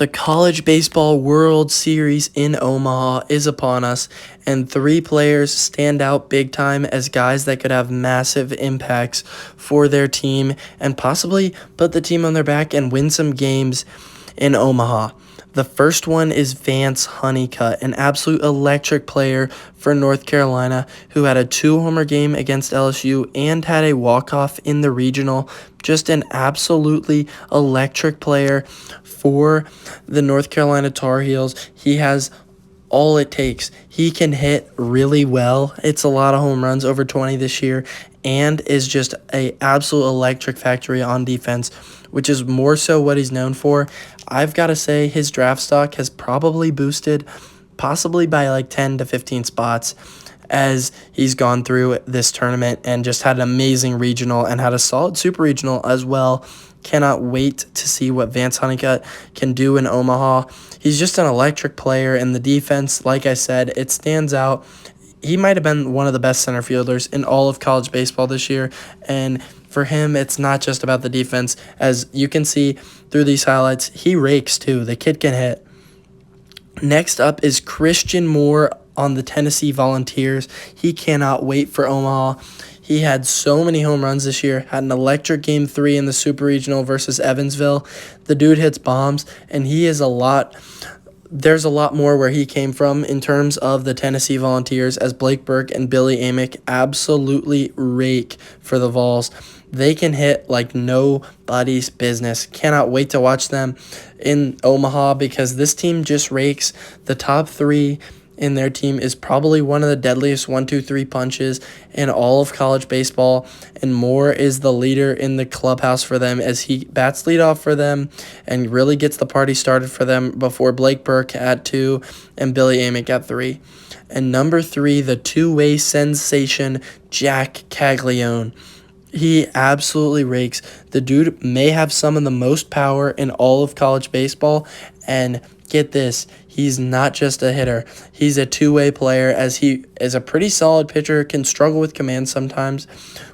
The College Baseball World Series in Omaha is upon us, and three players stand out big time as guys that could have massive impacts for their team and possibly put the team on their back and win some games in Omaha. The first one is Vance Honeycutt, an absolute electric player for North Carolina who had a 2-homer game against LSU and had a walk-off in the regional. Just an absolutely electric player for the North Carolina Tar Heels. He has all it takes. He can hit really well. It's a lot of home runs, over 20 this year, and is just a absolute electric factory on defense, which is more so what he's known for. I've got to say his draft stock has probably boosted possibly by like 10 to 15 spots as he's gone through this tournament and just had an amazing regional and had a solid super regional as well. Cannot wait to see what Vance Honeycutt can do in Omaha. He's just an electric player, and the defense, like I said, it stands out. He might have been one of the best center fielders in all of college baseball this year, and for him, it's not just about the defense. As you can see through these highlights, he rakes too. The kid can hit. Next up is Christian Moore on the Tennessee Volunteers. He cannot wait for Omaha. He had so many home runs this year, had an electric Game 3 in the Super Regional versus Evansville. The dude hits bombs, and he is there's a lot more where he came from in terms of the Tennessee Volunteers, as Blake Burke and Billy Amick absolutely rake for the Vols. They can hit like nobody's business. Cannot wait to watch them in Omaha because this team just rakes. The top three in their team is probably one of the deadliest 1-2-3 punches in all of college baseball, and Moore is the leader in the clubhouse for them as he bats leadoff for them and really gets the party started for them before Blake Burke at 2 and Billy Amick at 3. And number 3, the two-way sensation, Jack Cagalione. He absolutely rakes. The dude may have some of the most power in all of college baseball, and get this, he's not just a hitter. He's a two-way player, as he is a pretty solid pitcher, can struggle with command sometimes.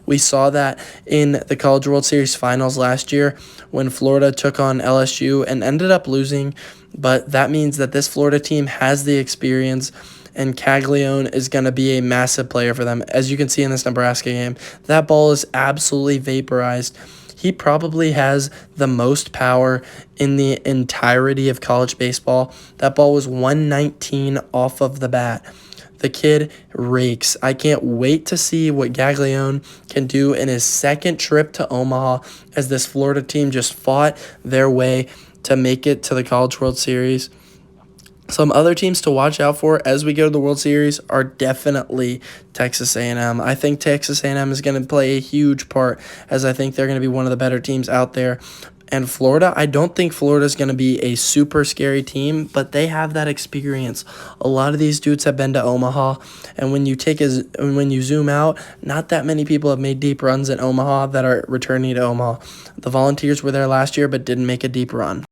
We saw that in the College World Series finals last year when Florida took on LSU and ended up losing, but that means that this Florida team has the experience, and Cagalione is going to be a massive player for them. As you can see in this Nebraska game, that ball is absolutely vaporized. He probably has the most power in the entirety of college baseball. That ball was 119 off of the bat. The kid rakes. I can't wait to see what Cagalione can do in his second trip to Omaha, as this Florida team just fought their way to make it to the College World Series. Some other teams to watch out for as we go to the World Series are definitely Texas A&M. I think Texas A&M is going to play a huge part, as I think they're going to be one of the better teams out there. And Florida, I don't think Florida is going to be a super scary team, but they have that experience. A lot of these dudes have been to Omaha, and when you zoom out, not that many people have made deep runs in Omaha that are returning to Omaha. The Volunteers were there last year but didn't make a deep run.